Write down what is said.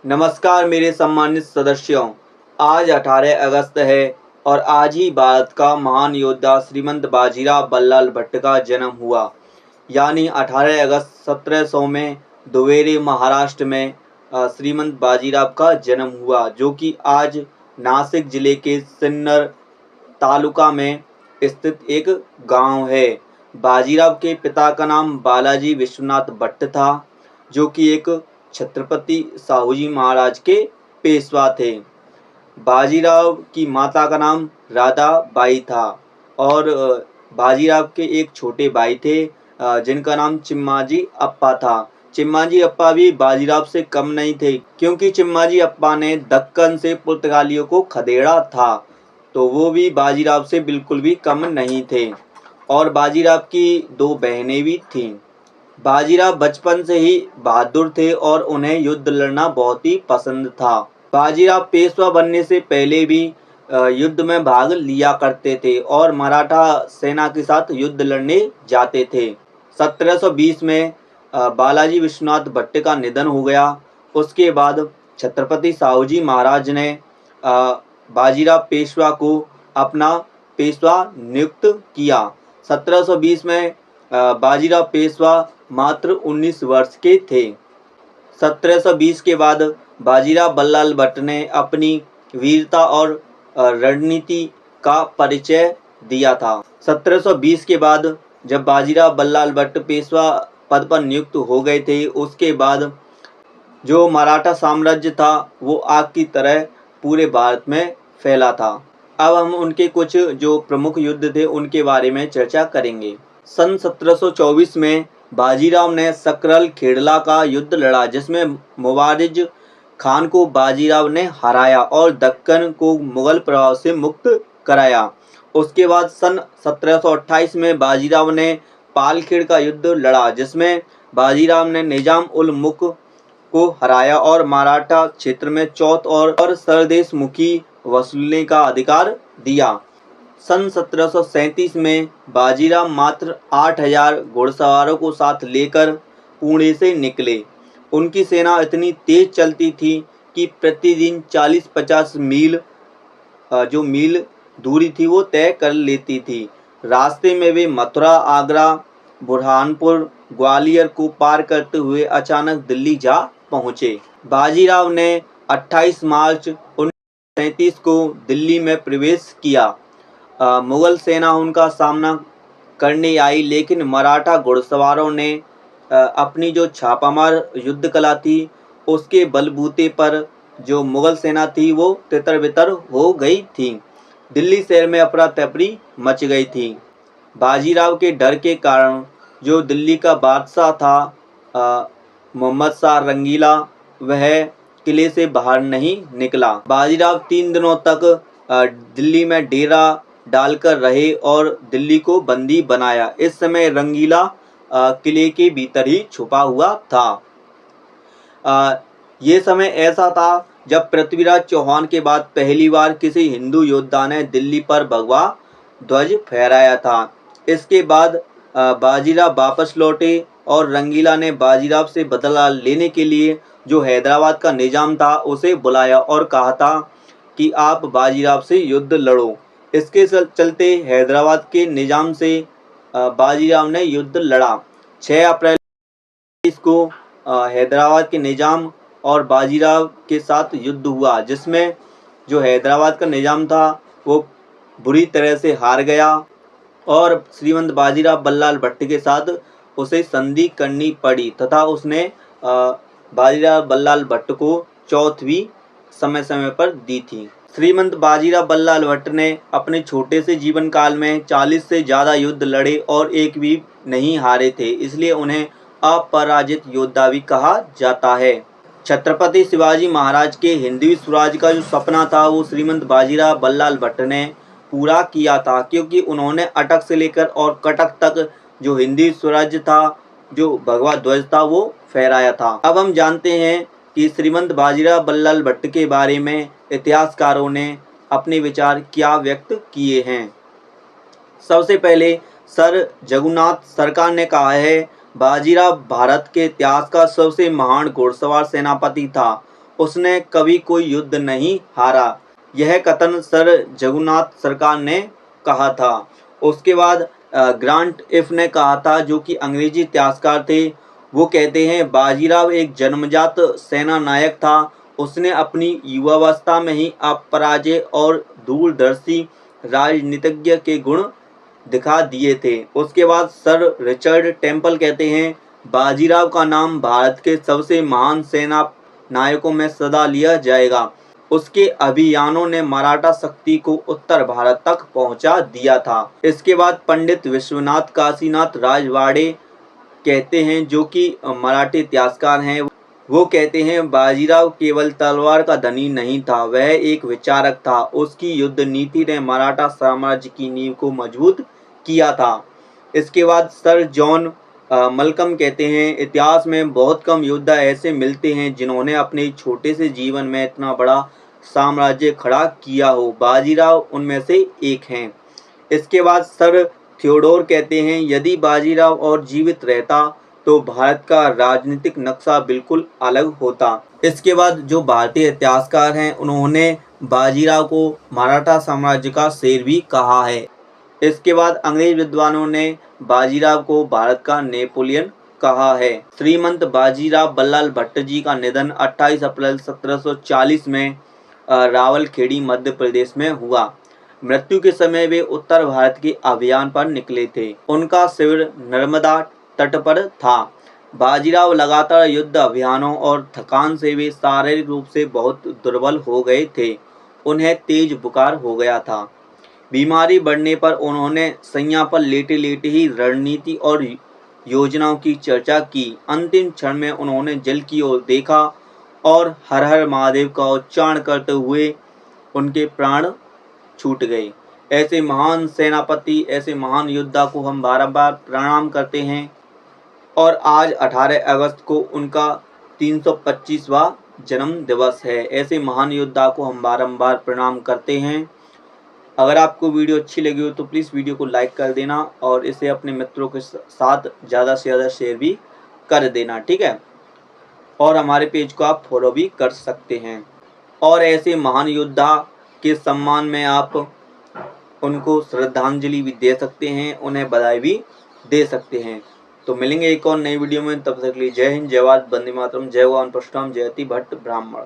नमस्कार मेरे सम्मानित सदस्यों। आज 18 अगस्त है और आज ही भारत का महान योद्धा श्रीमंत बाजीराव बल्लाल भट्ट का जन्म हुआ। यानी 18 अगस्त 1700 में दुवेरी महाराष्ट्र में श्रीमंत बाजीराव का जन्म हुआ, जो कि आज नासिक जिले के सिन्नर तालुका में स्थित एक गांव है। बाजीराव के पिता का नाम बालाजी विश्वनाथ भट्ट था, जो कि एक छत्रपति साहूजी महाराज के पेशवा थे। बाजीराव की माता का नाम राधा बाई था और बाजीराव के एक छोटे भाई थे जिनका नाम चिम्माजी अप्पा था। चिम्माजी अप्पा भी बाजीराव से कम नहीं थे, क्योंकि चिम्माजी अप्पा ने दक्कन से पुर्तगालियों को खदेड़ा था, तो वो भी बाजीराव से बिल्कुल भी कम नहीं थे। और बाजीराव की दो बहनें भी थीं। बाजीराव बचपन से ही बहादुर थे और उन्हें युद्ध लड़ना बहुत ही पसंद था। बाजीराव पेशवा बनने से पहले भी युद्ध में भाग लिया करते थे और मराठा सेना के साथ युद्ध लड़ने जाते थे। 1720 में बालाजी विश्वनाथ भट्ट का निधन हो गया। उसके बाद छत्रपति साहूजी महाराज ने बाजीराव पेशवा को अपना पेशवा नियुक्त किया। 1720 में बाजीराव पेशवा मात्र 19 वर्ष के थे। 1720 के बाद बाजीराव बल्लाल भट्ट ने अपनी वीरता और रणनीति का परिचय दिया था। 1720 के बाद जब बाजीराव बल्लाल भट्ट पेशवा पद पर नियुक्त हो गए थे, उसके बाद जो मराठा साम्राज्य था वो आग की तरह पूरे भारत में फैला था। अब हम उनके कुछ जो प्रमुख युद्ध थे उनके बारे में चर्चा करेंगे। सन 1724 में बाजीराव ने सकरल खेड़ला का युद्ध लड़ा, जिसमें मुबारिज खान को बाजीराव ने हराया और दक्कन को मुगल प्रभाव से मुक्त कराया। उसके बाद सन 1728 में बाजीराव ने पालखेड़ का युद्ध लड़ा, जिसमें बाजीराव ने निजाम उल मुल्क को हराया और मराठा क्षेत्र में चौथ और सरदेश मुखी वसूलने का अधिकार दिया। सन 1737 में बाजीराव मात्र 8000 घुड़सवारों को साथ लेकर पुणे से निकले। उनकी सेना इतनी तेज चलती थी कि प्रतिदिन 40-50 मील जो मील दूरी थी वो तय कर लेती थी। रास्ते में वे मथुरा, आगरा, बुरहानपुर, ग्वालियर को पार करते हुए अचानक दिल्ली जा पहुँचे। बाजीराव ने 28 मार्च 1937 को दिल्ली में प्रवेश किया। मुगल सेना उनका सामना करने आई, लेकिन मराठा घुड़सवारों ने अपनी जो छापामार युद्ध कला थी उसके बलबूते पर जो मुगल सेना थी वो तितर-बितर हो गई थी। दिल्ली शहर में अफरा तफरी मच गई थी। बाजीराव के डर के कारण जो दिल्ली का बादशाह था मोहम्मद शाह रंगीला, वह किले से बाहर नहीं निकला। बाजीराव 3 दिनों तक दिल्ली में डेरा डालकर रहे और दिल्ली को बंदी बनाया। इस समय रंगीला किले के भीतर ही छुपा हुआ था। ये समय ऐसा था जब पृथ्वीराज चौहान के बाद पहली बार किसी हिंदू योद्धा ने दिल्ली पर भगवा ध्वज फहराया था। इसके बाद बाजीराव वापस लौटे और रंगीला ने बाजीराव से बदला लेने के लिए जो हैदराबाद का निजाम था उसे बुलाया और कहा था कि आप बाजीराव से युद्ध लड़ो। इसके चलते हैदराबाद के निजाम से बाजीराव ने युद्ध लड़ा। 6 अप्रैल को हैदराबाद के निजाम और बाजीराव के साथ युद्ध हुआ, जिसमें जो हैदराबाद का निजाम था वो बुरी तरह से हार गया और श्रीमंत बाजीराव बल्लाल भट्ट के साथ उसे संधि करनी पड़ी तथा उसने बाजीराव बल्लाल भट्ट को चौथ भी समय समय पर दी थी। श्रीमंत बाजीराव बल्लाल भट्ट ने अपने छोटे से जीवन काल में 40 से ज़्यादा युद्ध लड़े और एक भी नहीं हारे थे, इसलिए उन्हें अपराजित योद्धा भी कहा जाता है। छत्रपति शिवाजी महाराज के हिंदवी स्वराज का जो सपना था वो श्रीमंत बाजीराव बल्लाल भट्ट ने पूरा किया था, क्योंकि उन्होंने अटक से लेकर और कटक तक जो हिंदवी स्वराज्य था, जो भगवा ध्वज था, वो फहराया था। अब हम जानते हैं कि श्रीमंत बाजीराव बल्लाल भट्ट के बारे में इतिहासकारों ने अपने विचार क्या व्यक्त किए हैं। सबसे पहले सर जगन्नाथ सरकार ने कहा है, बाजीराव भारत के इतिहास का सबसे महान घुड़सवार सेनापति था उसने कभी कोई युद्ध नहीं हारा। यह कथन सर जगन्नाथ सरकार ने कहा था। उसके बाद ग्रांट इफ ने कहा था, जो कि अंग्रेजी इतिहासकार थे। वो कहते हैं बाजीराव एक जन्मजात सेना नायक था। उसने अपनी युवावस्था में ही अपराजय और दूरदर्शी राजनीतिज्ञ के गुण दिखा दिए थे। उसके बाद सर रिचर्ड टेम्पल कहते हैं बाजीराव का नाम भारत के सबसे महान सेना नायकों में सदा लिया जाएगा। उसके अभियानों ने मराठा शक्ति को उत्तर भारत तक पहुंचा दिया था। इसके बाद पंडित विश्वनाथ काशीनाथ राजवाड़े कहते हैं, जो कि मराठी इतिहासकार हैं, वो कहते हैं बाजीराव केवल तलवार का धनी नहीं था, वह एक विचारक था। उसकी युद्ध नीति ने मराठा साम्राज्य की नींव को मजबूत किया था। इसके बाद सर जॉन मलकम कहते हैं इतिहास में बहुत कम योद्धा ऐसे मिलते हैं जिन्होंने अपने छोटे से जीवन में इतना बड़ा साम्राज्य खड़ा किया हो। बाजीराव उनमें से एक हैं। इसके बाद सर थियोडोर कहते हैं यदि बाजीराव और जीवित रहता तो भारत का राजनीतिक नक्शा बिल्कुल अलग होता। इसके बाद जो भारतीय इतिहासकार हैं उन्होंने बाजीराव को मराठा साम्राज्य का शेर भी कहा है। इसके बाद अंग्रेज विद्वानों ने बाजीराव को भारत का नेपोलियन कहा है। श्रीमंत बाजीराव बल्लाल भट्ट जी का निधन 28 अप्रैल 1740 में रावलखेड़ी मध्य प्रदेश में हुआ। मृत्यु के समय वे उत्तर भारत के अभियान पर निकले थे। उनका शिविर नर्मदा तट पर था। बाजीराव लगातार युद्ध अभियानों और थकान से वे शारीरिक रूप से बहुत दुर्बल हो गए थे। उन्हें तेज बुखार हो गया था। बीमारी बढ़ने पर उन्होंने सैया पर लेटे लेटे ही रणनीति और योजनाओं की चर्चा की। अंतिम क्षण में उन्होंने जल की ओर देखा और हर हर महादेव का उच्चारण करते हुए उनके प्राण छूट गए। ऐसे महान सेनापति, ऐसे महान योद्धा को हम बार-बार प्रणाम करते हैं और आज 18 अगस्त को उनका 325वां जन्म दिवस है। ऐसे महान योद्धा को हम बारंबार प्रणाम करते हैं। अगर आपको वीडियो अच्छी लगी हो तो प्लीज़ वीडियो को लाइक कर देना और इसे अपने मित्रों के साथ ज़्यादा से ज़्यादा शेयर भी कर देना, ठीक है। और हमारे पेज को आप फॉलो भी कर सकते हैं। और ऐसे महान योद्धा के सम्मान में आप उनको श्रद्धांजलि भी दे सकते हैं, उन्हें बधाई भी दे सकते हैं। तो मिलेंगे एक और नई वीडियो में, तब तक के लिए जय हिंद, जय भारत, वंदे मातरम, जय भगवान परशुराम, जयति भट्ट ब्राह्मण।